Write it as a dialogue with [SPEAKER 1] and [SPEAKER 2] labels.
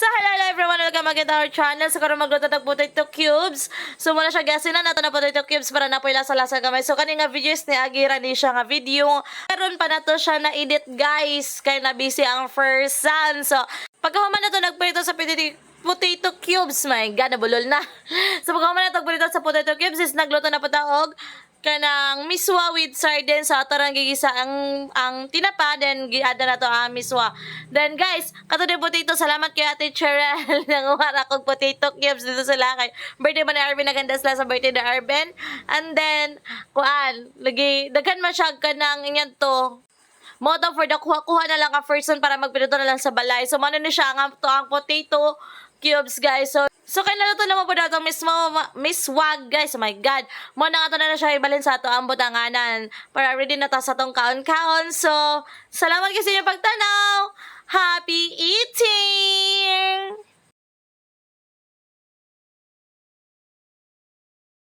[SPEAKER 1] So, hello everyone, welcome again to our channel. So, karon magluto tag potato cubes. So, muna siya gasinan nato na potato cubes para napoy lasa-lasa gamay. So, kani nga videos ni Agira ni siya nga video. Karon pa nato siya na edit guys, kay na busy ang first son. So, pagkahuman na to nagprito sa potato cubes, my god, nabulol na. So, pagkahuman na to nagprito sa potato cubes is nagluto na pataog kanang miswa with sardines sa atarang gigisa ang tinapa, then giada na to ang miswa. Then guys, kato din potato, salamat kay Ate Cheryl nang wala kong potato cubes dito sa lakay. Birthday ba ni Arvin, naganda sila sa birthday ni Arvin. And then kuan lagi daghan man siya kanang inyan to moto for the kuha na lang ka person para magpiluto na lang sa balay. So mano ni siya ang potato cubes guys. So kay naluto naman po daw miswag guys. Oh my god. Mo na ato na siya ibalin sa ato ang butanganan para ready na ta sa tong kaon-kaon. So salamat kasi sa inyong pagtanaw. Happy eating!